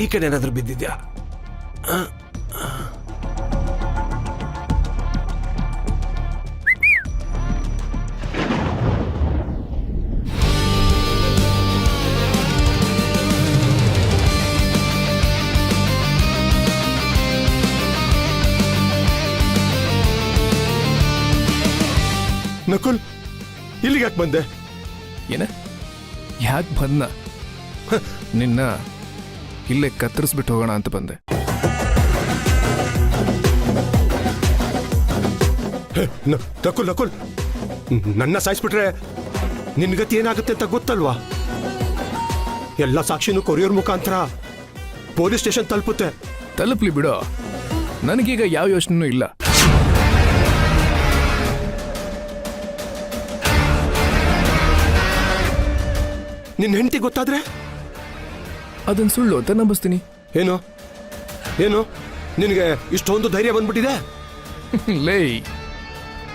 ಈ ಕಡೆ ಏನಾದ್ರೂ ಬಿದ್ದಿದ್ಯಾ? ನಕುಲ್, ಇಲ್ಲಿಗೆ ಯಾಕೆ ಬಂದೆ? ಏನ ಯಾಕೆ ಬಂದ? ನಿನ್ನ ಇಲ್ಲೇ ಕತ್ತರಿಸ್ಬಿಟ್ಟು ಹೋಗೋಣ ಅಂತ ಬಂದೆ. ನಕುಲ್ ನಕುಲ್, ನನ್ನ ಸಾಯಿಸ್ಬಿಟ್ರೆ ನಿನ್ ಗತಿ ಏನಾಗುತ್ತೆ ಅಂತ ಗೊತ್ತಲ್ವಾ? ಎಲ್ಲ ಸಾಕ್ಷಿನೂ ಕೊರಿಯರ್ ಮುಖಾಂತರ ಪೊಲೀಸ್ ಸ್ಟೇಷನ್ ತಲುಪುತ್ತೆ. ತಲುಪ್ಲಿ ಬಿಡೋ, ನನಗೀಗ ಯಾವ ಯೋಚನೆನೂ ಇಲ್ಲ. ನಿನ್ನ ಹೆಂಡತಿ ಗೊತ್ತಾದ್ರೆ ಅದನ್ನ ಸುಳ್ಳು ಅಂತ ನಂಬಿಸ್ತೀನಿ. ಏನು ಏನು ನಿನಗೆ ಇಷ್ಟೊಂದು ಧೈರ್ಯ ಬಂದ್ಬಿಟ್ಟಿದೆ? ಲೇ,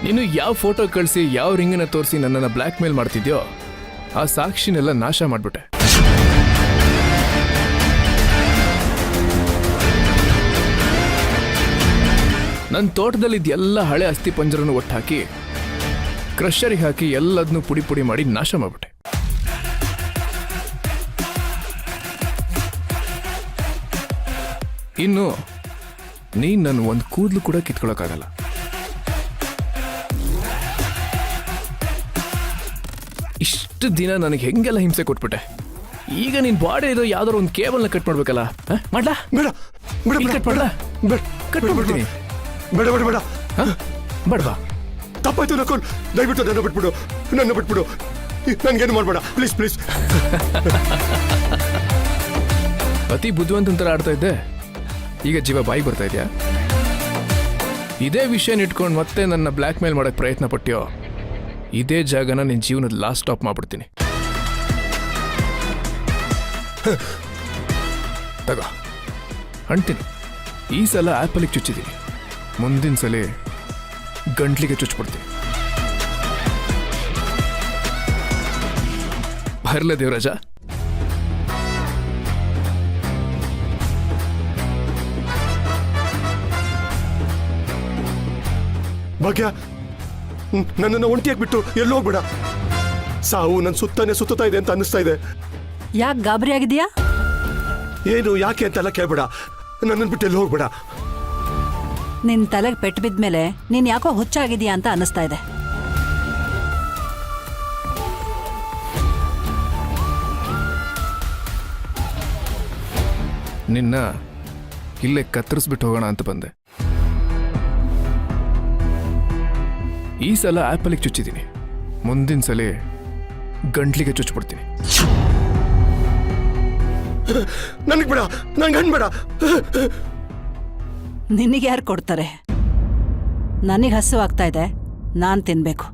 ನೀನು ಯಾವ ಫೋಟೋ ಕಳಿಸಿ ಯಾವ ರಿಂಗನ್ನ ತೋರಿಸಿ ನನ್ನನ್ನು ಬ್ಲ್ಯಾಕ್ ಮೇಲ್ ಮಾಡ್ತಿದ್ಯೋ ಆ ಸಾಕ್ಷಿನೆಲ್ಲ ನಾಶ ಮಾಡ್ಬಿಟ್ಟೆ. ನನ್ನ ತೋಟದಲ್ಲಿದ್ದ ಎಲ್ಲ ಹಳೆ ಅಸ್ಥಿ ಪಂಜರನ್ನು ಒಟ್ಟು ಹಾಕಿ ಕ್ರಷರಿಗೆ ಹಾಕಿ ಎಲ್ಲದನ್ನೂ ಪುಡಿ ಪುಡಿ ಮಾಡಿ ನಾಶ ಮಾಡ್ಬಿಟ್ಟೆ. ಇನ್ನು ನೀನ್ ನನ್ನ ಒಂದು ಕೂದಲು ಕೂಡ ಕಿತ್ಕೊಳ್ಳೋಕ್ಕಾಗಲ್ಲ. ಇಷ್ಟು ದಿನ ನನಗೆ ಹೆಂಗೆಲ್ಲ ಹಿಂಸೆ ಕೊಟ್ಬಿಟ್ಟೆ. ಈಗ ನಿನ್ ಬಾಡಿ ಇರೋ ಯಾವ್ದಾರು ಒಂದು ಕೇಬಲ್ನ ಕಟ್ ಮಾಡ್ಬೇಕಲ್ಲ. ಮಾಡ್ಲಾ? ಬೇಡ ಬೇಡ ಕಟ್ ಮಾಡ್ಲಾ? ಕಟ್ ಮಾಡ್ಬಿಡ್ತೀನಿ. ಬೇಡ ಬೇಡ ಬೇಡ ಬೇಡವಾ? ತಪ್ಪಾಯ್ತು ನಕುಲ್, ದಯವಿಟ್ಟು ನನ್ನ ಬಿಟ್ಬಿಡು, ನನ್ನ ಬಿಟ್ಬಿಡು, ನನ್ಗೇನು ಮಾಡ್ಬೇಡ ಪ್ಲೀಸ್ ಪ್ಲೀಸ್. ಅತಿ ಬುದ್ಧಿವಂತರ ಆಡ್ತಾ ಇದ್ದೆ, ಈಗ ಜೀವ ಬಾಯಿ ಬರ್ತಾ ಇದೆಯಾ? ಇದೇ ವಿಷಯನ ಇಟ್ಕೊಂಡು ಮತ್ತೆ ನನ್ನ ಬ್ಲ್ಯಾಕ್ ಮೇಲ್ ಮಾಡೋಕ್ಕೆ ಪ್ರಯತ್ನ ಪಟ್ಟ್ಯೋ, ಇದೇ ಜಾಗನ ನಿನ್ನ ಜೀವನದ ಲಾಸ್ಟ್ ಸ್ಟಾಪ್ ಮಾಡ್ಬಿಡ್ತೀನಿ. ತಗೋ, ಅಂತೀನಿ. ಈ ಸಲ ಆ್ಯಪಲಿಗೆ ಚುಚ್ಚಿದ್ದೀನಿ, ಮುಂದಿನ ಸಲ ಗಂಟ್ಲಿಗೆ ಚುಚ್ಚಿಬಿಡ್ತೀನಿ. ಬರ್ಲ ದೇವರಾಜ? ಭಾಗ್ಯ, ನನ್ನನ್ನು ಒಂಟಿಯಾಗಿ ಬಿಟ್ಟು ಎಲ್ಲೋ ಹೋಗ್ಬೇಡ. ಸಾವು ನನ್ನ ಸುತ್ತಾನೆ ಸುತ್ತಾ ಇದೆ ಅಂತ ಅನ್ನಿಸ್ತಾ ಇದೆ. ಯಾಕೆ ಗಾಬರಿ ಆಗಿದೆಯಾ? ಏನು ಯಾಕೆ ಅಂತೆಲ್ಲ ಕೇಳ್ಬೇಡ, ನನ್ನನ್ನು ಬಿಟ್ಟು ಎಲ್ಲೋ ಹೋಗ್ಬೇಡ. ನಿನ್ ತಲೆಗೆ ಪೆಟ್ಟು ಬಿದ್ಮೇಲೆ ನೀನ್ ಯಾಕೋ ಹುಚ್ಚಾಗಿದೀಯಾ ಅಂತ ಅನ್ನಿಸ್ತಾ ಇದೆ. ನಿನ್ನ ಇಲ್ಲೇ ಕತ್ತರಿಸ್ಬಿಟ್ಟು ಹೋಗೋಣ ಅಂತ ಬಂದೆ. ಈ ಸಲ ಆ್ಯಪಲಿಗೆ ಚುಚ್ಚಿದ್ದೀನಿ, ಮುಂದಿನ ಸಲ ಗಂಟ್ಲಿಗೆ ಚುಚ್ಚಿಬಿಡ್ತೀನಿ. ನನಗೆ ಬೇಡ, ನಂಗೆ ಹಣ್ಣು ಬೇಡ. ನಿನಗೆ ಯಾರು ಕೊಡ್ತಾರೆ? ನನಗೆ ಹಸುವಾಗ್ತಾ ಇದೆ, ನಾನು ತಿನ್ಬೇಕು.